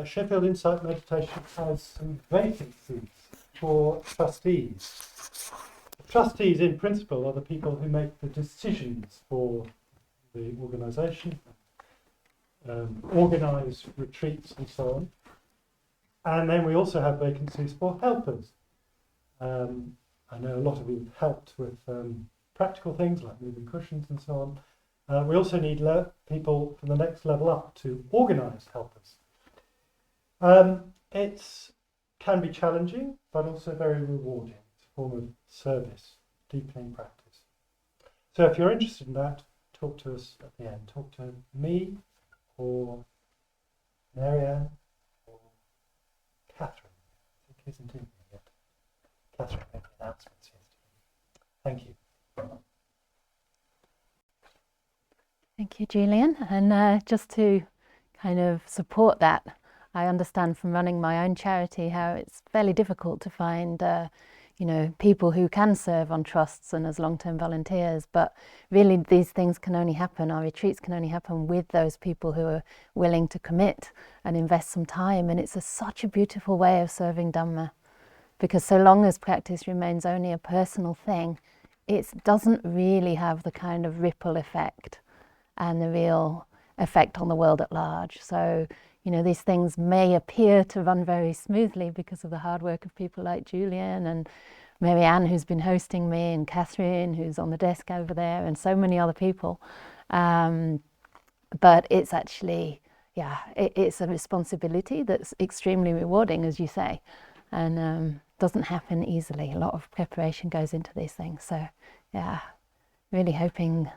Sheffield Insight Meditation has some vacancies for trustees. Trustees, in principle, are the people who make the decisions for the organisation, organise retreats and so on. And then we also have vacancies for helpers. I know a lot of you have helped with practical things like moving cushions and so on. We also need people from the next level up to organise helpers. It can be challenging, but also very rewarding. It's a form of service, deepening practice. So if you're interested in that, talk to us at the end. Talk to me or Marianne or Catherine. I think isn't in here yet. Catherine made the announcements yesterday. Thank you. Thank you, Julian. And just to kind of support that, I understand from running my own charity how it's fairly difficult to find people who can serve on trusts and as long-term volunteers, but really these things can only happen, our retreats can only happen with those people who are willing to commit and invest some time. And it's such a beautiful way of serving Dhamma, because so long as practice remains only a personal thing, it doesn't really have the kind of ripple effect and the real effect on the world at large. So these things may appear to run very smoothly because of the hard work of people like Julian and Marianne, who's been hosting me, and Catherine, who's on the desk over there, and so many other people. But it's actually, it's a responsibility that's extremely rewarding, as you say, and doesn't happen easily. A lot of preparation goes into these things. So, really hoping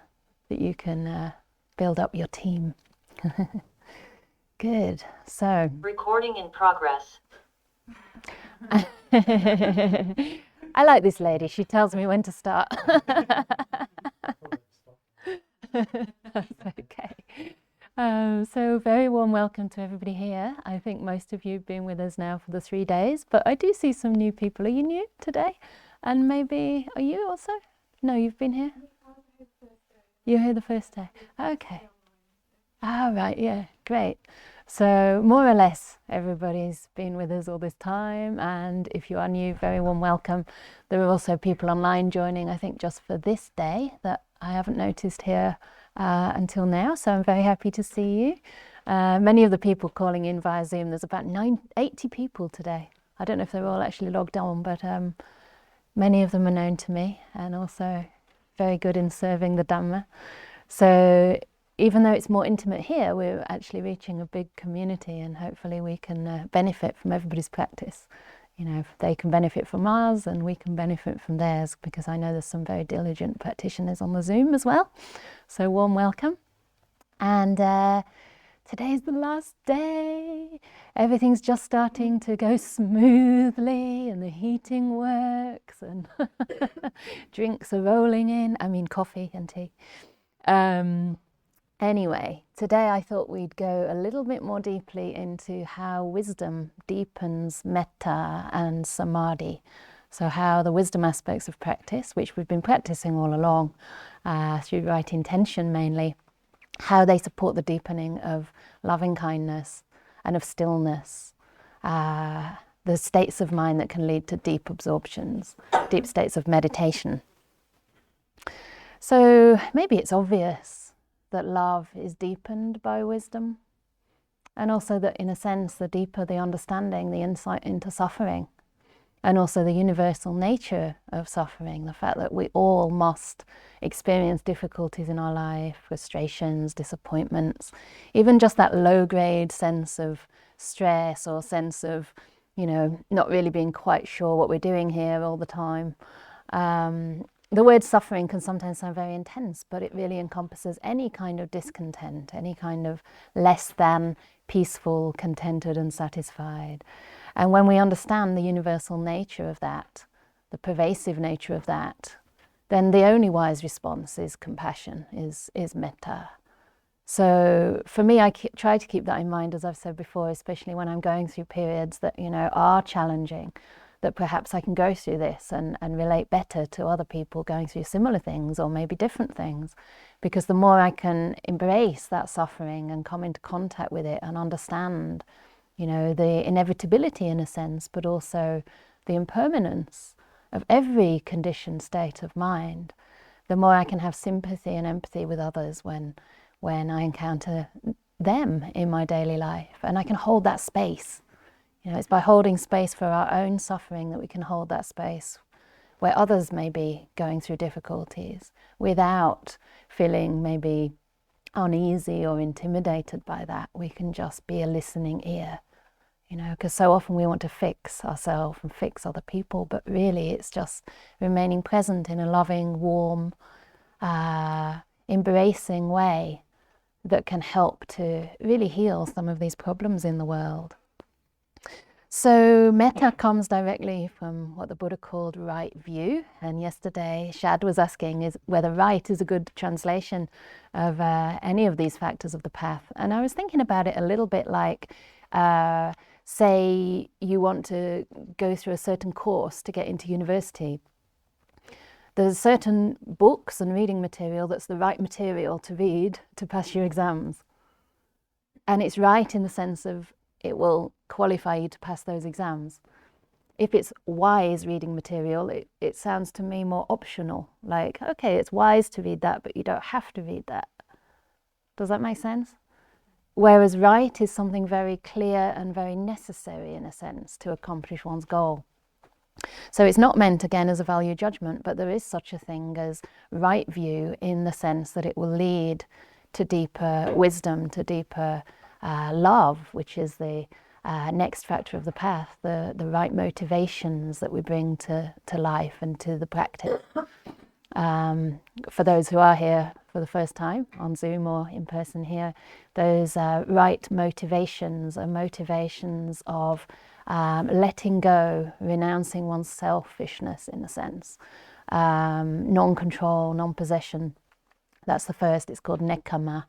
that you can build up your team. Good. So recording in progress. I like this lady. She tells me when to start. That's okay. So very warm welcome to everybody here. I think most of you have been with us now for the 3 days, but I do see some new people. Are you new today? And maybe, are you also? No, you've been here? You're here the first day. Okay. Ah, right, yeah, great. So more or less everybody's been with us all this time, and if you are new, very warm welcome. There are also people online joining, I think just for this day, that I haven't noticed here until now, so I'm very happy to see you. Many of the people calling in via Zoom, there's about 80 people today. I don't know if they're all actually logged on, but many of them are known to me and also very good in serving the Dhamma. So even though it's more intimate here, we're actually reaching a big community, and hopefully we can benefit from everybody's practice. If they can benefit from ours, and we can benefit from theirs, because I know there's some very diligent practitioners on the Zoom as well. So warm welcome. And today's the last day. Everything's just starting to go smoothly, and the heating works, and drinks are rolling in. I mean, coffee and tea. Anyway, today I thought we'd go a little bit more deeply into how wisdom deepens Metta and Samadhi. So how the wisdom aspects of practice, which we've been practicing all along through right intention mainly, how they support the deepening of loving kindness and of stillness, the states of mind that can lead to deep absorptions, deep states of meditation. So maybe it's obvious that love is deepened by wisdom, and also that in a sense the deeper the understanding, the insight into suffering, and also the universal nature of suffering, the fact that we all must experience difficulties in our life, frustrations, disappointments, even just that low-grade sense of stress or sense of, not really being quite sure what we're doing here all the time. The word suffering can sometimes sound very intense, but it really encompasses any kind of discontent, any kind of less than peaceful, contented and satisfied. And when we understand the universal nature of that, the pervasive nature of that, then the only wise response is compassion, is metta. So for me, I try to keep that in mind, as I've said before, especially when I'm going through periods that, are challenging, that perhaps I can go through this and relate better to other people going through similar things or maybe different things. Because the more I can embrace that suffering and come into contact with it and understand, you know, the inevitability in a sense, but also the impermanence of every conditioned state of mind, the more I can have sympathy and empathy with others when I encounter them in my daily life, and I can hold that space. You know, it's by holding space for our own suffering that we can hold that space where others may be going through difficulties without feeling maybe uneasy or intimidated by that. We can just be a listening ear, you know, because so often we want to fix ourselves and fix other people, but really it's just remaining present in a loving, warm, embracing way that can help to really heal some of these problems in the world. So metta comes directly from what the Buddha called right view, and yesterday Shad was asking whether right is a good translation of any of these factors of the path. And I was thinking about it a little bit like, say you want to go through a certain course to get into university. There's certain books and reading material that's the right material to read to pass your exams. And it's right in the sense of it will qualify you to pass those exams. If it's wise reading material, it sounds to me more optional. Like, okay, it's wise to read that, but you don't have to read that. Does that make sense? Whereas right is something very clear and very necessary in a sense to accomplish one's goal. So it's not meant, again, as a value judgment, but there is such a thing as right view in the sense that it will lead to deeper wisdom, to deeper love, which is the next factor of the path, the right motivations that we bring to life and to the practice. For those who are here for the first time on Zoom or in person here, those right motivations are motivations of letting go, renouncing one's selfishness in a sense, non-control, non-possession. That's the first. It's called nekkhamma,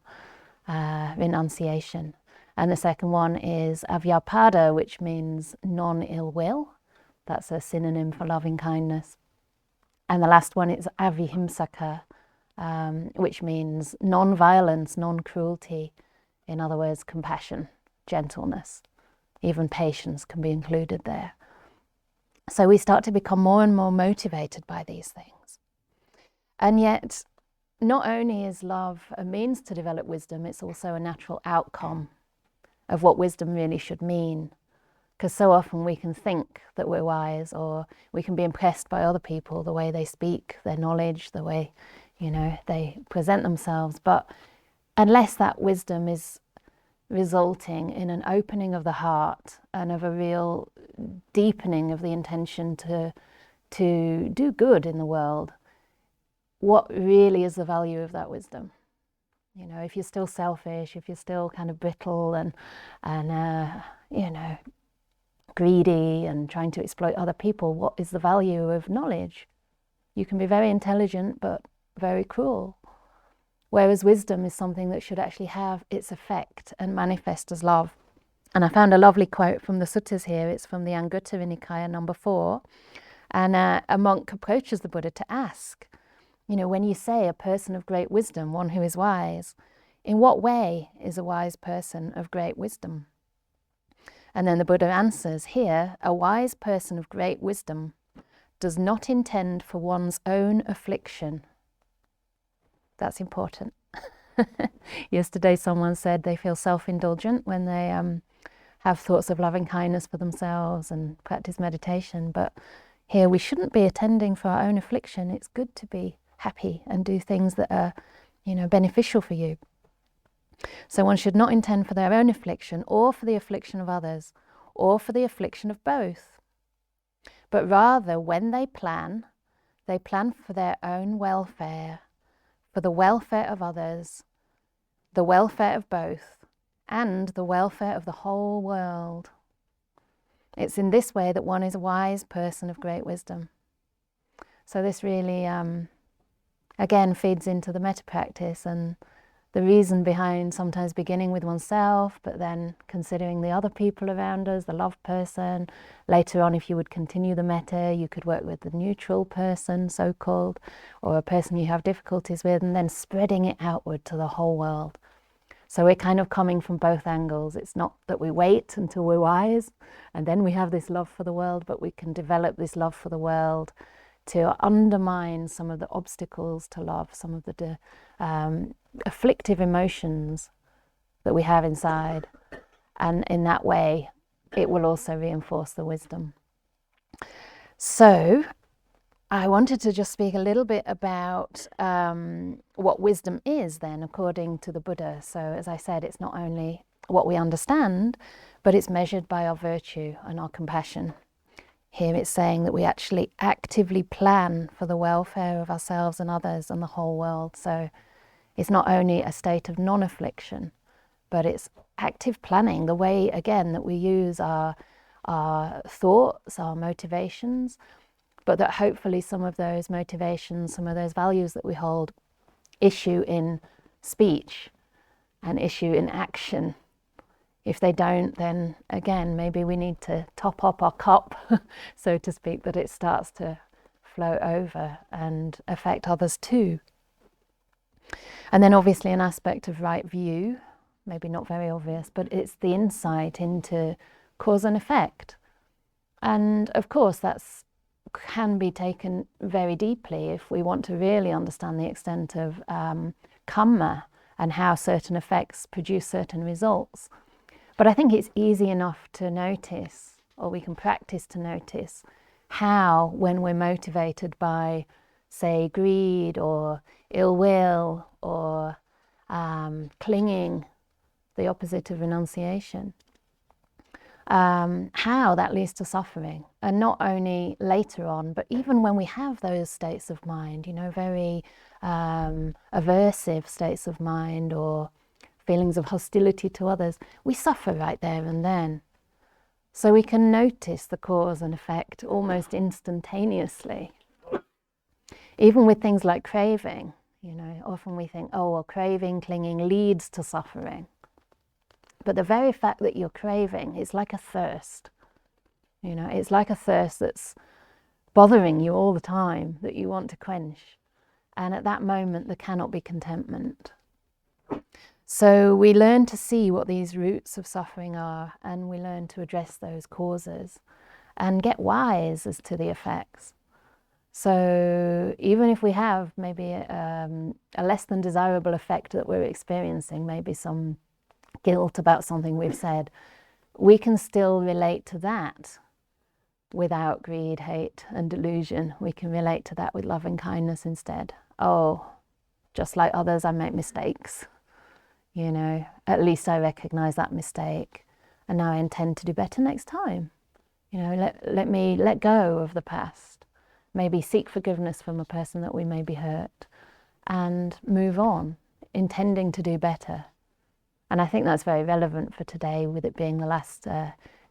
renunciation. And the second one is avyapada, which means non-ill will. That's a synonym for loving kindness. And the last one is avihimsaka, which means non-violence, non-cruelty. In other words, compassion, gentleness. Even patience can be included there. So we start to become more and more motivated by these things. And yet, not only is love a means to develop wisdom, it's also a natural outcome of what wisdom really should mean. Because so often we can think that we're wise, or we can be impressed by other people, the way they speak, their knowledge, the way, you know, they present themselves. But unless that wisdom is resulting in an opening of the heart and of a real deepening of the intention to do good in the world, what really is the value of that wisdom? You know, if you're still selfish, if you're still kind of brittle and you know, greedy and trying to exploit other people, what is the value of knowledge? You can be very intelligent but very cruel. Whereas wisdom is something that should actually have its effect and manifest as love. And I found a lovely quote from the suttas here. It's from the Anguttara Nikaya number 4. And a monk approaches the Buddha to ask, you know, when you say a person of great wisdom, one who is wise, in what way is a wise person of great wisdom? And then the Buddha answers, here, a wise person of great wisdom does not intend for one's own affliction. That's important. Yesterday someone said they feel self-indulgent when they have thoughts of loving kindness for themselves and practice meditation. But here we shouldn't be attending for our own affliction. It's good to be happy and do things that are, you know, beneficial for you. So one should not intend for their own affliction or for the affliction of others or for the affliction of both. But rather, when they plan for their own welfare, for the welfare of others, the welfare of both, and the welfare of the whole world. It's in this way that one is a wise person of great wisdom. So this really, again, feeds into the metta practice and the reason behind sometimes beginning with oneself, but then considering the other people around us, the loved person. Later on, if you would continue the metta, you could work with the neutral person, so-called, or a person you have difficulties with, and then spreading it outward to the whole world. So we're kind of coming from both angles. It's not that we wait until we're wise and then we have this love for the world, but we can develop this love for the world to undermine some of the obstacles to love, some of the afflictive emotions that we have inside. And in that way, it will also reinforce the wisdom. So I wanted to just speak a little bit about what wisdom is then, according to the Buddha. So as I said, it's not only what we understand, but it's measured by our virtue and our compassion. Here it's saying that we actually actively plan for the welfare of ourselves and others and the whole world. So it's not only a state of non-affliction, but it's active planning, the way, again, that we use our thoughts, our motivations, but that hopefully some of those motivations, some of those values that we hold, issue in speech and issue in action. If they don't, then again, maybe we need to top up our cup, so to speak, that it starts to flow over and affect others too. And then obviously an aspect of right view, maybe not very obvious, but it's the insight into cause and effect. And of course, that's can be taken very deeply if we want to really understand the extent of karma and how certain effects produce certain results. But I think it's easy enough to notice, or we can practice to notice, how when we're motivated by, say, greed or ill will or clinging, the opposite of renunciation, how that leads to suffering. And not only later on, but even when we have those states of mind, very aversive states of mind or feelings of hostility to others, we suffer right there and then. So we can notice the cause and effect almost instantaneously. Even with things like craving, often we think, oh, well, craving, clinging leads to suffering. But the very fact that you're craving is like a thirst. It's like a thirst that's bothering you all the time, that you want to quench. And at that moment, there cannot be contentment. So we learn to see what these roots of suffering are, and we learn to address those causes and get wise as to the effects. So even if we have maybe a less than desirable effect that we're experiencing, maybe some guilt about something we've said, we can still relate to that without greed, hate, and delusion. We can relate to that with love and kindness instead. Oh, just like others, I make mistakes. At least I recognize that mistake, and now I intend to do better next time. Let me let go of the past, maybe seek forgiveness from a person that we may be hurt, and move on, intending to do better. And I think that's very relevant for today, with it being the last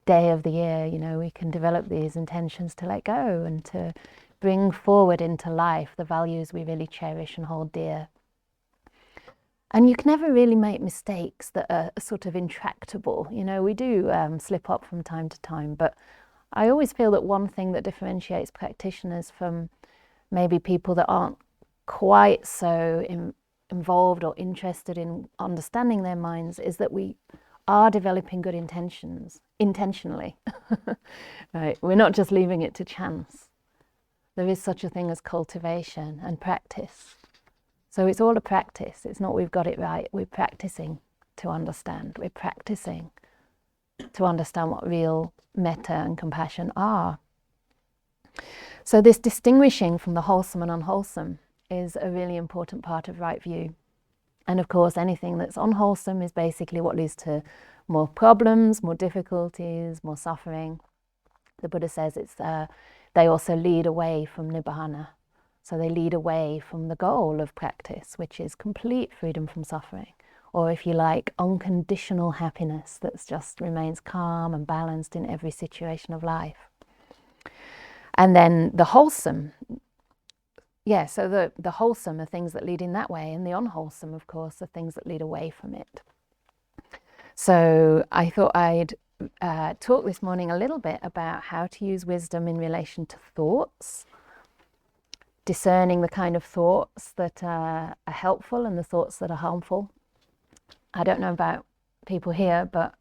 day of the year. We can develop these intentions to let go and to bring forward into life the values we really cherish and hold dear. And you can never really make mistakes that are sort of intractable. We do slip up from time to time, but I always feel that one thing that differentiates practitioners from maybe people that aren't quite so involved or interested in understanding their minds is that we are developing good intentions intentionally. Right? We're not just leaving it to chance. There is such a thing as cultivation and practice. So it's all a practice. It's not we've got it right. We're practicing to understand. We're practicing to understand what real metta and compassion are. So this distinguishing from the wholesome and unwholesome is a really important part of right view. And of course, anything that's unwholesome is basically what leads to more problems, more difficulties, more suffering. The Buddha says they also lead away from nibbana. So they lead away from the goal of practice, which is complete freedom from suffering. Or if you like, unconditional happiness that just remains calm and balanced in every situation of life. And then the wholesome. So the wholesome are things that lead in that way, and the unwholesome, of course, are things that lead away from it. So I thought I'd talk this morning a little bit about how to use wisdom in relation to thoughts, discerning the kind of thoughts that are helpful and the thoughts that are harmful, I don't know about people here, but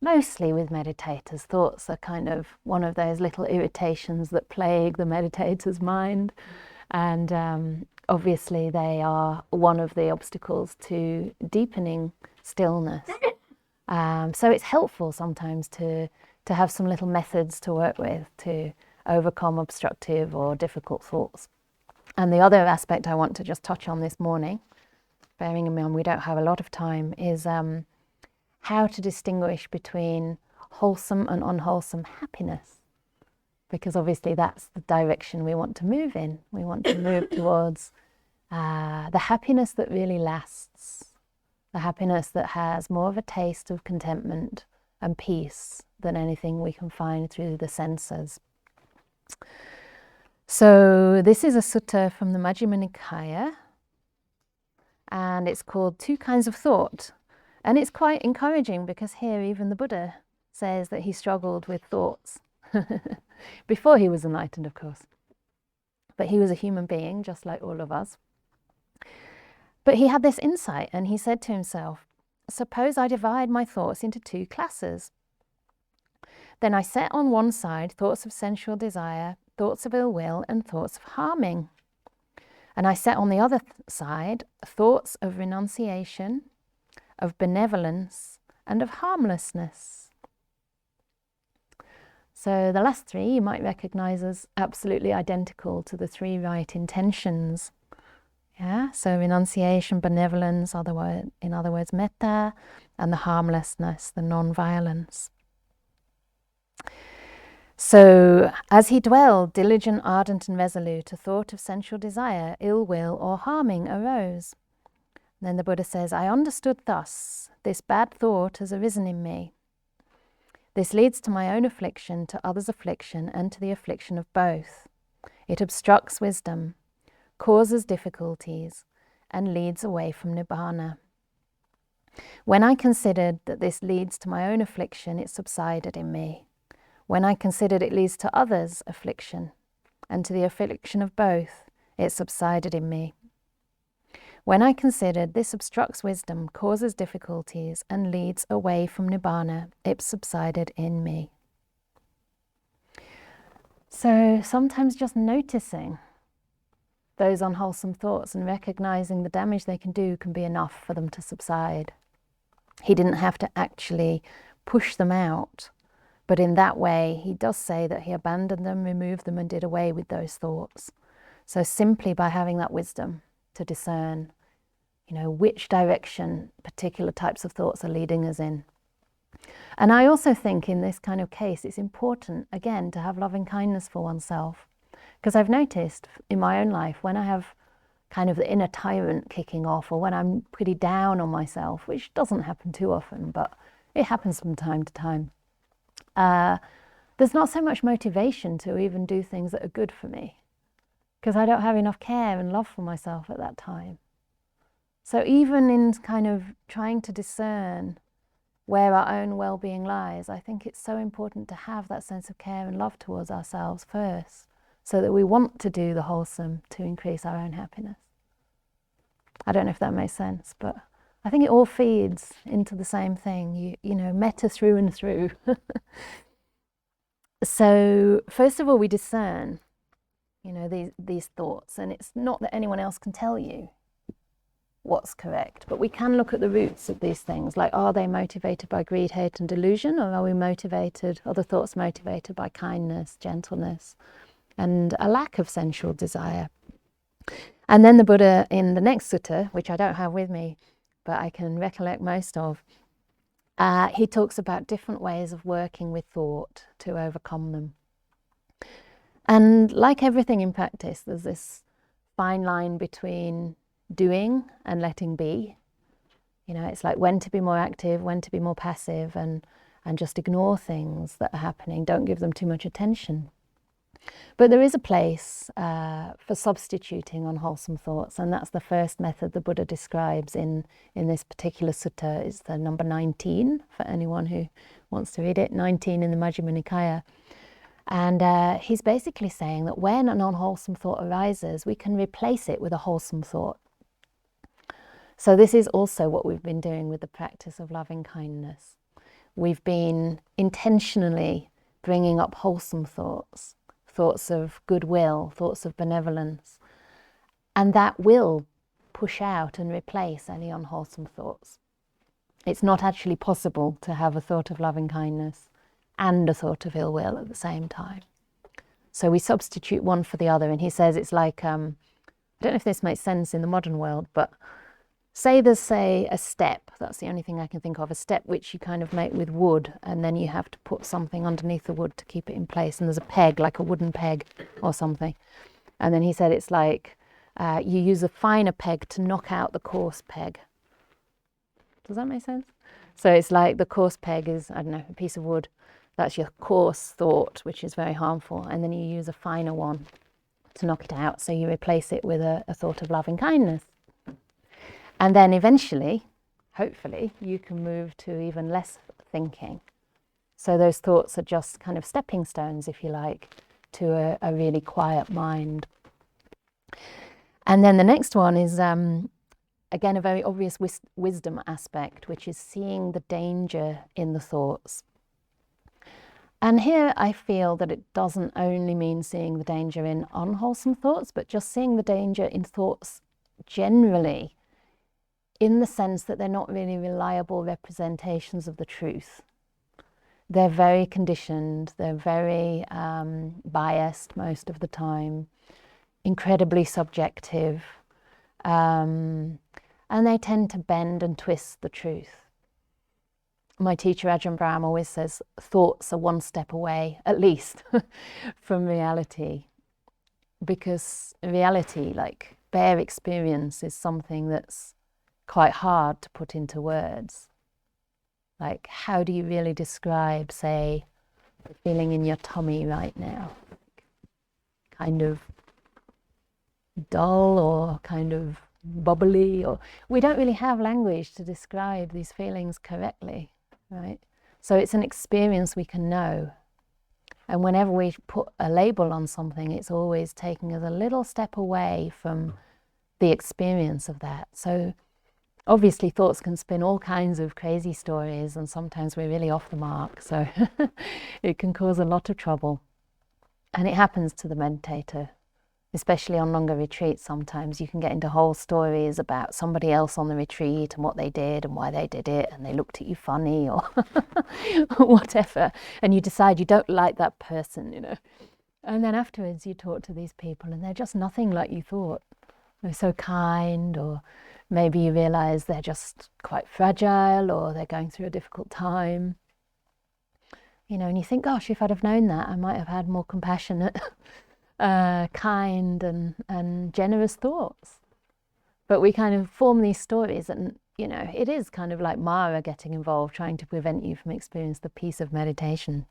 mostly with meditators, thoughts are kind of one of those little irritations that plague the meditator's mind. And obviously they are one of the obstacles to deepening stillness. So it's helpful sometimes to have some little methods to work with to overcome obstructive or difficult thoughts. And the other aspect I want to just touch on this morning, bearing in mind we don't have a lot of time, is how to distinguish between wholesome and unwholesome happiness. Because obviously that's the direction we want to move in. We want to move towards the happiness that really lasts, the happiness that has more of a taste of contentment and peace than anything we can find through the senses. So this is a sutta from the Majjhima Nikaya, and it's called Two Kinds of Thought. And it's quite encouraging because here even the Buddha says that he struggled with thoughts before he was enlightened, of course. But he was a human being, just like all of us. But he had this insight and he said to himself, suppose I divide my thoughts into two classes. Then I set on one side thoughts of sensual desire, thoughts of ill will, and thoughts of harming. And I set on the other side thoughts of renunciation, of benevolence, and of harmlessness. So the last three you might recognize as absolutely identical to the three right intentions. Yeah, so renunciation, benevolence, in other words, metta, and the harmlessness, the non-violence. So as he dwelled, diligent, ardent, and resolute, a thought of sensual desire, ill will, or harming arose. Then the Buddha says, I understood thus, this bad thought has arisen in me. This leads to my own affliction, to others' affliction, and to the affliction of both. It obstructs wisdom, causes difficulties, and leads away from nibbana. When I considered that this leads to my own affliction, it subsided in me. When I considered it leads to others' affliction, and to the affliction of both, it subsided in me. When I considered this obstructs wisdom, causes difficulties, and leads away from nibbana, it subsided in me. So sometimes just noticing those unwholesome thoughts and recognizing the damage they can do can be enough for them to subside. He didn't have to actually push them out, but in that way he does say that he abandoned them, removed them, and did away with those thoughts. So simply by having that wisdom to discern, which direction particular types of thoughts are leading us in. And I also think in this kind of case, it's important, again, to have loving kindness for oneself. Because I've noticed in my own life, when I have kind of the inner tyrant kicking off, or when I'm pretty down on myself, which doesn't happen too often, but it happens from time to time, there's not so much motivation to even do things that are good for me, because I don't have enough care and love for myself at that time. So even in kind of trying to discern where our own well-being lies, I think it's so important to have that sense of care and love towards ourselves first, so that we want to do the wholesome to increase our own happiness. I don't know if that makes sense, but I think it all feeds into the same thing, metta through and through. So first of all, we discern, these thoughts, and it's not that anyone else can tell you what's correct, but we can look at the roots of these things, like are they motivated by greed, hate, and delusion, or are the thoughts motivated by kindness, gentleness, and a lack of sensual desire? And then the Buddha in the next sutta, which I don't have with me, but I can recollect most of, he talks about different ways of working with thought to overcome them. And like everything in practice, there's this fine line between doing and letting be. It's like when to be more active, when to be more passive, and just ignore things that are happening. Don't give them too much attention. But there is a place for substituting unwholesome thoughts, and that's the first method the Buddha describes in this particular sutta. It's the number 19, for anyone who wants to read it, 19 in the Majjhima Nikaya. And he's basically saying that when an unwholesome thought arises, we can replace it with a wholesome thought. So this is also what we've been doing with the practice of loving kindness. We've been intentionally bringing up wholesome thoughts, thoughts of goodwill, thoughts of benevolence, and that will push out and replace any unwholesome thoughts. It's not actually possible to have a thought of loving kindness and a thought of ill will at the same time. So we substitute one for the other, and he says it's like, I don't know if this makes sense in the modern world, but say there's, say, a step, that's the only thing I can think of, a step which you kind of make with wood, and then you have to put something underneath the wood to keep it in place, and there's a peg, like a wooden peg or something. And then he said it's like you use a finer peg to knock out the coarse peg. Does that make sense? So it's like the coarse peg is, I don't know, a piece of wood. That's your coarse thought, which is very harmful. And then you use a finer one to knock it out. So you replace it with a thought of loving kindness. And then eventually, hopefully, you can move to even less thinking. So those thoughts are just kind of stepping stones, if you like, to a really quiet mind. And then the next one is, again, a very obvious wisdom aspect, which is seeing the danger in the thoughts. And here I feel that it doesn't only mean seeing the danger in unwholesome thoughts, but just seeing the danger in thoughts generally, in the sense that they're not really reliable representations of the truth. They're very conditioned, they're very biased most of the time, incredibly subjective, and they tend to bend and twist the truth. My teacher Ajahn Brahm always says thoughts are one step away, at least, from reality, because reality, like bare experience, is something that's quite hard to put into words. Like, how do you really describe, say, the feeling in your tummy right now? Kind of dull or kind of bubbly, or we don't really have language to describe these feelings correctly, right? So it's an experience we can know. And whenever we put a label on something, it's always taking us a little step away from the experience of that. So obviously thoughts can spin all kinds of crazy stories, and sometimes we're really off the mark. So it can cause a lot of trouble. And it happens to the meditator, especially on longer retreats. Sometimes you can get into whole stories about somebody else on the retreat and what they did and why they did it, and they looked at you funny or whatever, and you decide you don't like that person, you know. And then afterwards you talk to these people and they're just nothing like you thought. They're so kind, or maybe you realize they're just quite fragile, or they're going through a difficult time. You know, and you think, gosh, if I'd have known that, I might have had more compassionate, kind and generous thoughts. But we kind of form these stories, and, you know, it is kind of like Mara getting involved, trying to prevent you from experiencing the peace of meditation.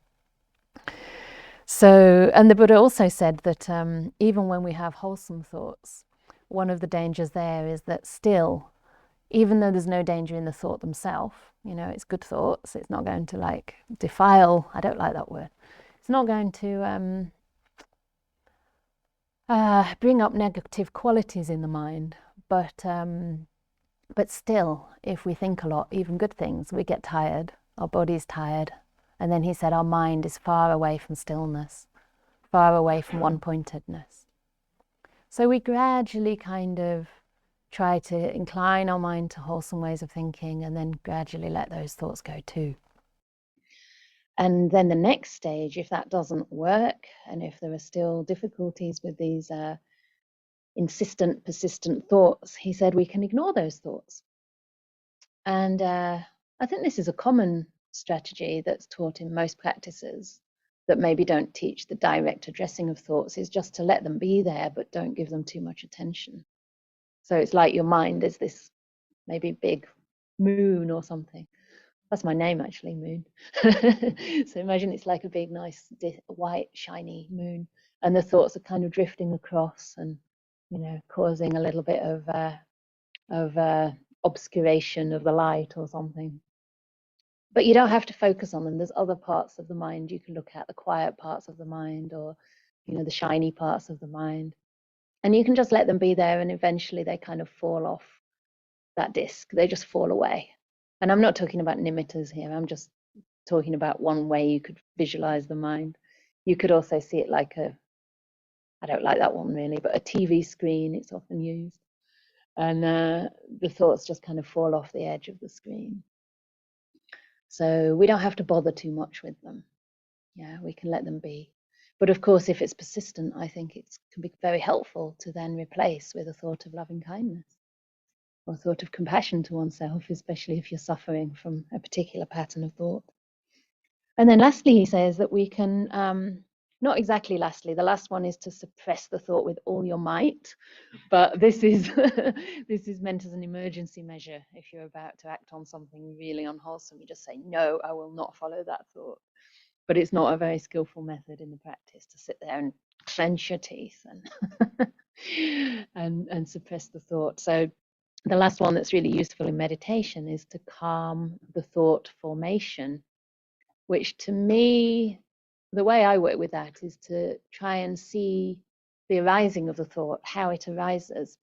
So, and the Buddha also said that even when we have wholesome thoughts, one of the dangers there is that still, even though there's no danger in the thought themselves, you know, it's good thoughts, it's not going to like defile, I don't like that word, it's not going to bring up negative qualities in the mind, but still, if we think a lot, even good things, we get tired, our body's tired. And then he said our mind is far away from stillness, far away from one-pointedness. So we gradually kind of try to incline our mind to wholesome ways of thinking, and then gradually let those thoughts go too. And then the next stage, if that doesn't work, and if there are still difficulties with these insistent, persistent thoughts, he said we can ignore those thoughts. And I think this is a common strategy that's taught in most practices that maybe don't teach the direct addressing of thoughts, is just to let them be there, but don't give them too much attention. So it's like your mind is this maybe big moon or something. That's my name, actually, Moon. So imagine it's like a big, nice, white, shiny moon, and the thoughts are kind of drifting across and, you know, causing a little bit of obscuration of the light or something. But you don't have to focus on them. There's other parts of the mind you can look at, the quiet parts of the mind, or, you know, the shiny parts of the mind. And you can just let them be there, and eventually they kind of fall off that disc. They just fall away. And I'm not talking about nimittas here. I'm just talking about one way you could visualize the mind. You could also see it like I don't like that one really, but a TV screen, it's often used. And the thoughts just kind of fall off the edge of the screen. So we don't have to bother too much with them. Yeah, we can let them be. But of course, if it's persistent, I think it can be very helpful to then replace with a thought of loving kindness or a thought of compassion to oneself, especially if you're suffering from a particular pattern of thought. And then lastly, he says that we can, not exactly lastly, the last one is to suppress the thought with all your might, but this is this is meant as an emergency measure. If you're about to act on something really unwholesome, you just say, no, I will not follow that thought. But it's not a very skillful method in the practice to sit there and clench your teeth and suppress the thought. So the last one that's really useful in meditation is to calm the thought formation, which to me, the way I work with that is to try and see the arising of the thought, how it arises.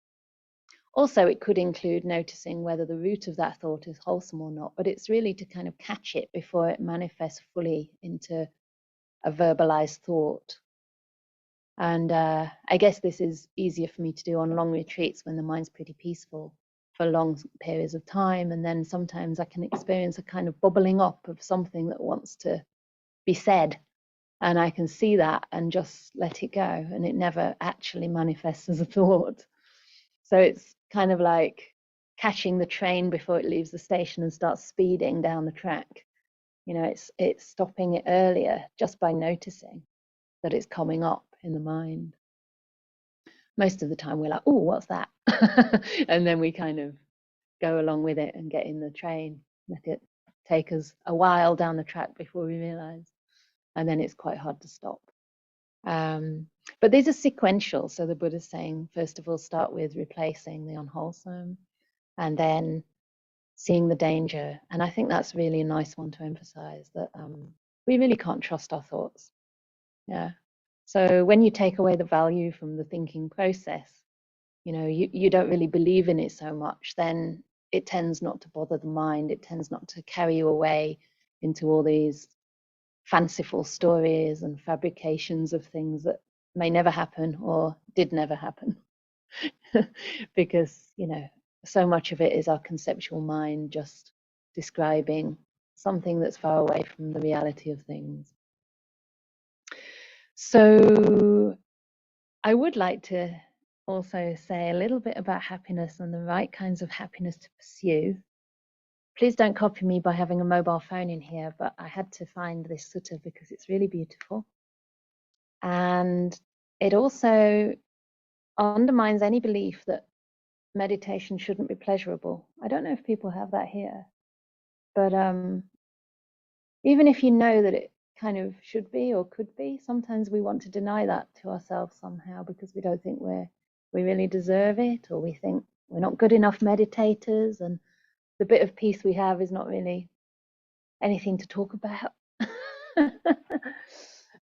Also, it could include noticing whether the root of that thought is wholesome or not, but it's really to kind of catch it before it manifests fully into a verbalized thought. And I guess this is easier for me to do on long retreats when the mind's pretty peaceful for long periods of time. And then sometimes I can experience a kind of bubbling up of something that wants to be said. And I can see that and just let it go. And it never actually manifests as a thought. So it's kind of like catching the train before it leaves the station and starts speeding down the track. You know, it's stopping it earlier just by noticing that it's coming up in the mind. Most of the time we're like, oh, what's that? And then we kind of go along with it and get in the train. Let it take us a while down the track before we realize. And then it's quite hard to stop. But these are sequential. So the Buddha's saying, first of all, start with replacing the unwholesome and then seeing the danger. And I think that's really a nice one to emphasize, that we really can't trust our thoughts. Yeah. So when you take away the value from the thinking process, you know, you don't really believe in it so much, then it tends not to bother the mind. It tends not to carry you away into all these fanciful stories and fabrications of things that may never happen or did never happen. Because, you know, so much of it is our conceptual mind just describing something that's far away from the reality of things. So I would like to also say a little bit about happiness and the right kinds of happiness to pursue. Please don't copy me by having a mobile phone in here, but I had to find this sutta because it's really beautiful. And it also undermines any belief that meditation shouldn't be pleasurable. I don't know if people have that here, but even if you know that it kind of should be or could be, sometimes we want to deny that to ourselves somehow because we don't think we really deserve it, or we think we're not good enough meditators and the bit of peace we have is not really anything to talk about.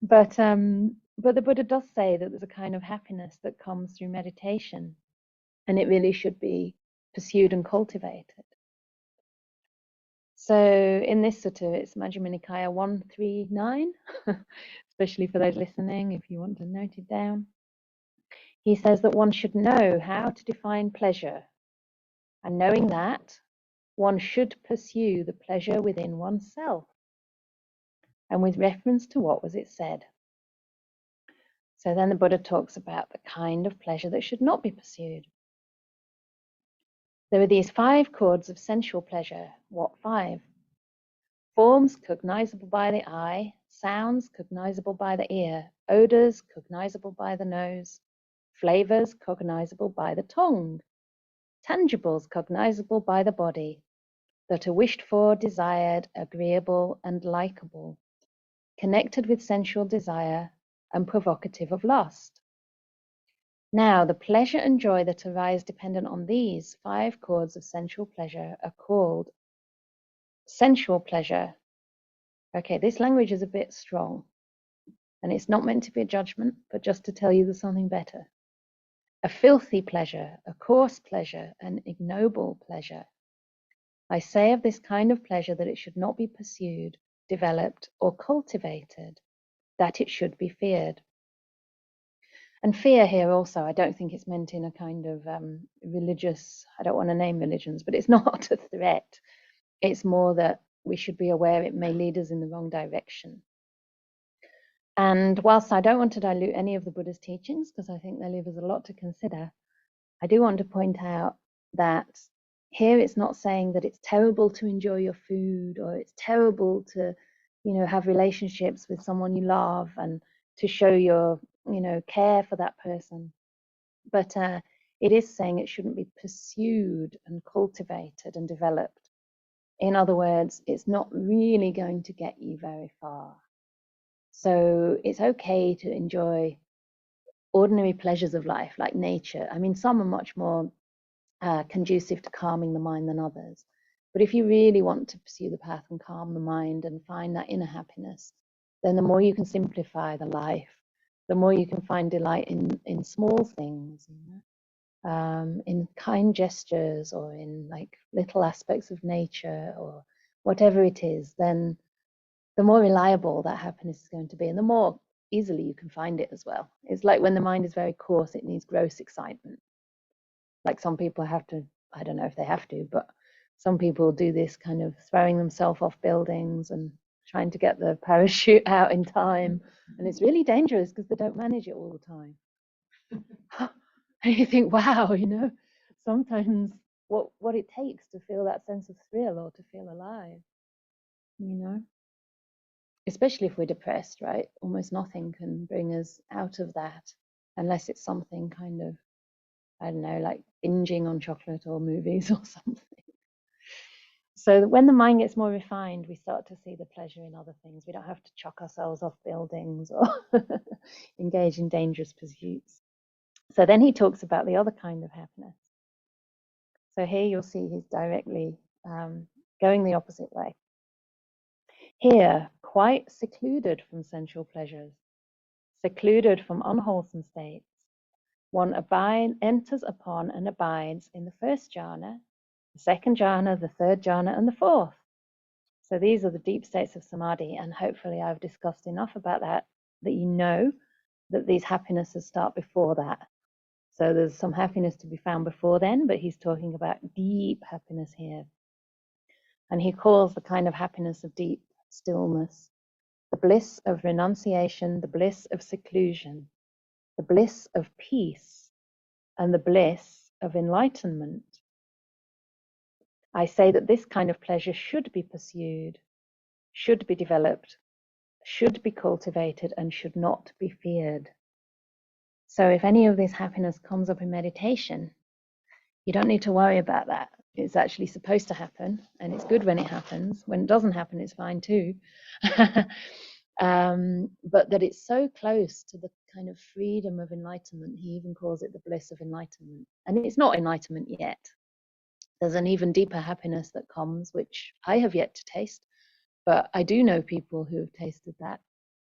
But the Buddha does say that there's a kind of happiness that comes through meditation, and it really should be pursued and cultivated. So in this sutta, it's Majjhima Nikaya 139, especially for those listening, if you want to note it down. He says that one should know how to define pleasure, and knowing that, one should pursue the pleasure within oneself. And with reference to what was it said? So then the Buddha talks about the kind of pleasure that should not be pursued. There are these 5 chords of sensual pleasure. What 5? Forms cognizable by the eye, sounds cognizable by the ear, odors cognizable by the nose, flavors cognizable by the tongue, tangibles cognizable by the body, that are wished for, desired, agreeable, and likable, connected with sensual desire, and provocative of lust. Now, the pleasure and joy that arise dependent on these 5 chords of sensual pleasure are called sensual pleasure. Okay, this language is a bit strong, and it's not meant to be a judgment, but just to tell you there's something better. a filthy pleasure, a coarse pleasure, an ignoble pleasure. I say of this kind of pleasure that it should not be pursued, developed, or cultivated, that it should be feared. And fear here also, I don't think it's meant in a kind of religious, I don't want to name religions, but it's not a threat. It's more that we should be aware it may lead us in the wrong direction. And whilst I don't want to dilute any of the Buddha's teachings, because I think they leave us a lot to consider, I do want to point out that here it's not saying that it's terrible to enjoy your food, or it's terrible to, have relationships with someone you love and to show your, care for that person. But it is saying it shouldn't be pursued and cultivated and developed. In other words, it's not really going to get you very far. So it's okay to enjoy ordinary pleasures of life, like nature. I mean, some are much more conducive to calming the mind than others. But if you really want to pursue the path and calm the mind and find that inner happiness, then the more you can simplify the life, the more you can find delight in small things, in kind gestures, or in like little aspects of nature, or whatever it is, then the more reliable that happiness is going to be, and the more easily you can find it as well. It's like when the mind is very coarse, it needs gross excitement. Like some people have to, I don't know if they have to, but some people do this kind of throwing themselves off buildings and trying to get the parachute out in time. And it's really dangerous because they don't manage it all the time. And you think, wow, sometimes what it takes to feel that sense of thrill or to feel alive, especially if we're depressed, right? Almost nothing can bring us out of that unless it's something kind of, I don't know, like binging on chocolate or movies or something. So when the mind gets more refined, we start to see the pleasure in other things. We don't have to chuck ourselves off buildings or engage in dangerous pursuits. So then he talks about the other kind of happiness. So here you'll see he's directly going the opposite way. Here, quite secluded from sensual pleasures, secluded from unwholesome states, one enters upon and abides in the first jhana, the second jhana, the third jhana, and the fourth. So these are the deep states of samadhi, and hopefully I've discussed enough about that you know that these happinesses start before that. So there's some happiness to be found before then, but he's talking about deep happiness here. And he calls the kind of happiness of deep stillness the bliss of renunciation, the bliss of seclusion, the bliss of peace, and the bliss of enlightenment. I say that this kind of pleasure should be pursued, should be developed, should be cultivated, and should not be feared. So if any of this happiness comes up in meditation, you don't need to worry about that. It's actually supposed to happen, and it's good when it happens. When it doesn't happen, it's fine too. But that it's so close to the kind of freedom of enlightenment, he even calls it the bliss of enlightenment. And it's not enlightenment yet. There's an even deeper happiness that comes, which I have yet to taste, but I do know people who have tasted that,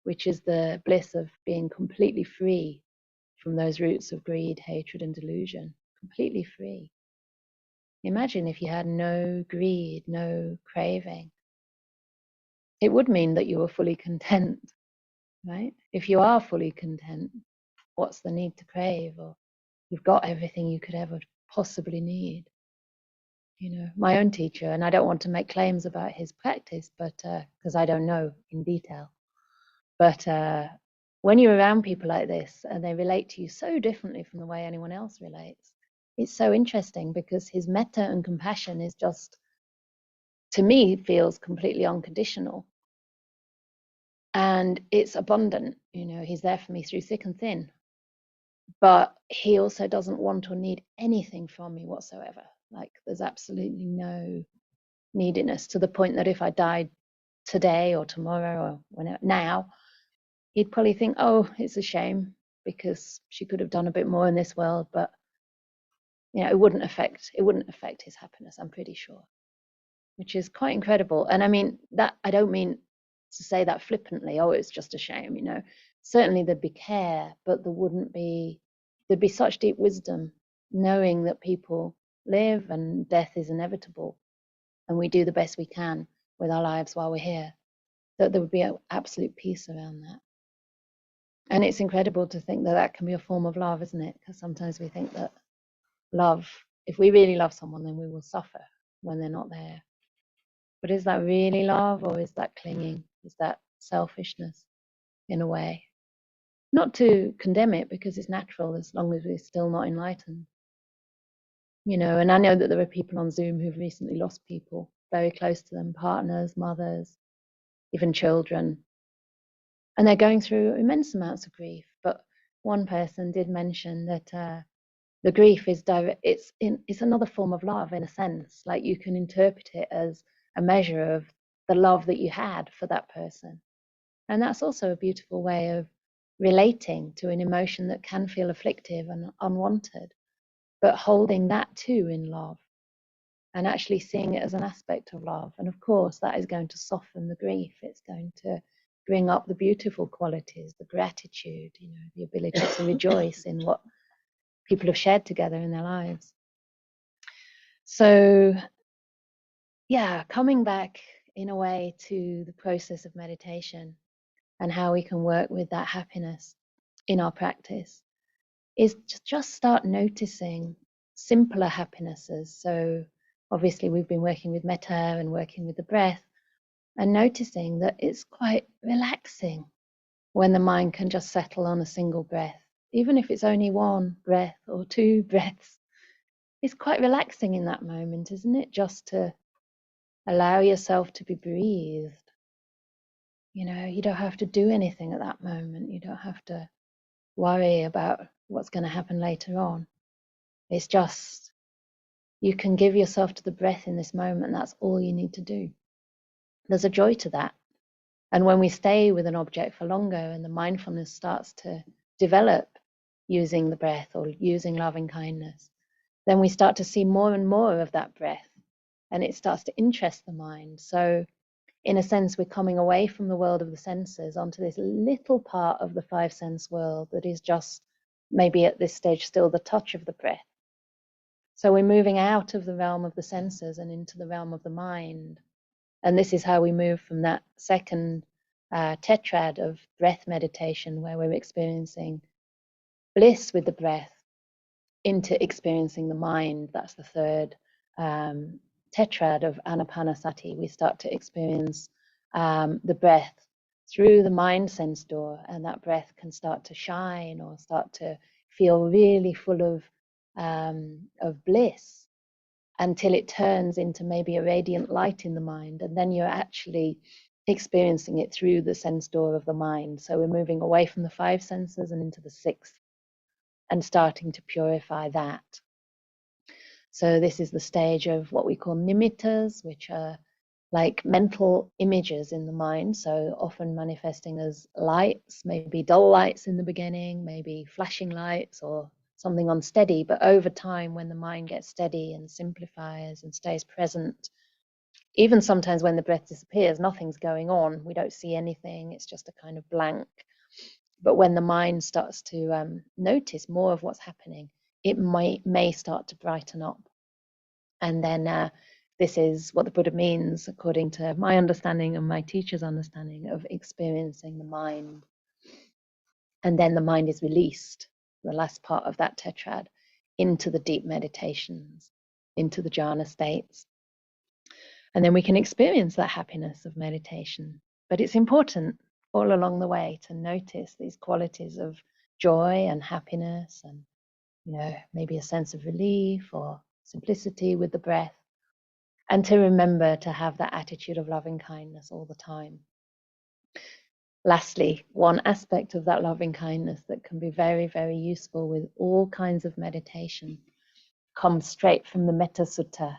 which is the bliss of being completely free from those roots of greed, hatred, and delusion. Completely free. Imagine if you had no greed, no craving. It would mean that you were fully content, right? If you are fully content, what's the need to crave? Or you've got everything you could ever possibly need. My own teacher, and I don't want to make claims about his practice, but because I don't know in detail. But when you're around people like this and they relate to you so differently from the way anyone else relates, it's so interesting because his metta and compassion is just, to me, feels completely unconditional. And it's abundant. He's there for me through thick and thin. But he also doesn't want or need anything from me whatsoever. Like there's absolutely no neediness, to the point that if I died today or tomorrow or whenever, now, he'd probably think, oh, it's a shame because she could have done a bit more in this world, but it wouldn't affect his happiness, I'm pretty sure, which is quite incredible. And I mean that, I don't mean to say that flippantly, oh, it's just a shame, certainly there'd be care, but there wouldn't be there'd be such deep wisdom knowing that people live and death is inevitable, and we do the best we can with our lives while we're here, that there would be an absolute peace around that. And it's incredible to think that that can be a form of love, isn't it? Because sometimes we think that love, if we really love someone, then we will suffer when they're not there. But is that really love, or is that clinging? Is that selfishness in a way? Not to condemn it, because it's natural as long as we're still not enlightened. You know, and I know that there are people on Zoom who've recently lost people very close to them, partners, mothers, even children. And they're going through immense amounts of grief. But one person did mention that the grief is direct, it's another form of love in a sense. Like, you can interpret it as a measure of the love that you had for that person. And that's also a beautiful way of relating to an emotion that can feel afflictive and unwanted, but holding that too in love and actually seeing it as an aspect of love. And of course, that is going to soften the grief. It's going to bring up the beautiful qualities, the gratitude, you know, the ability to rejoice in what people have shared together in their lives. So, yeah, coming back in a way to the process of meditation and how we can work with that happiness in our practice is just start noticing simpler happinesses. So obviously we've been working with metta and working with the breath, and noticing that it's quite relaxing when the mind can just settle on a single breath, even if it's only one breath or two breaths. It's quite relaxing in that moment, isn't it? Just to allow yourself to be breathed. You know, you don't have to do anything at that moment. You don't have to worry about what's going to happen later on. It's just, you can give yourself to the breath in this moment. That's all you need to do. There's a joy to that. And when we stay with an object for longer and the mindfulness starts to develop using the breath or using loving kindness, then we start to see more and more of that breath, and it starts to interest the mind. So in a sense, we're coming away from the world of the senses onto this little part of the five sense world that is just maybe at this stage still the touch of the breath. So we're moving out of the realm of the senses and into the realm of the mind. And this is how we move from that second tetrad of breath meditation, where we're experiencing bliss with the breath, into experiencing the mind. That's the third tetrad of anapanasati. We start to experience the breath through the mind sense door, and that breath can start to shine or start to feel really full of bliss, until it turns into maybe a radiant light in the mind, and then you're actually experiencing it through the sense door of the mind. So we're moving away from the five senses and into the sixth, and starting to purify that. So this is the stage of what we call nimittas, which are like mental images in the mind, so often manifesting as lights, maybe dull lights in the beginning, maybe flashing lights or something unsteady. But over time, when the mind gets steady and simplifies and stays present, even sometimes when the breath disappears, nothing's going on, we don't see anything, it's just a kind of blank. But when the mind starts to notice more of what's happening, it may start to brighten up. And then this is what the Buddha means, according to my understanding and my teacher's understanding, of experiencing the mind. And then the mind is released, the last part of that tetrad, into the deep meditations, into the jhana states. And then we can experience that happiness of meditation. But it's important all along the way to notice these qualities of joy and happiness, and, you know, maybe a sense of relief or simplicity with the breath, and to remember to have that attitude of loving kindness all the time. Lastly, one aspect of that loving kindness that can be very, very useful with all kinds of meditation comes straight from the Metta Sutta,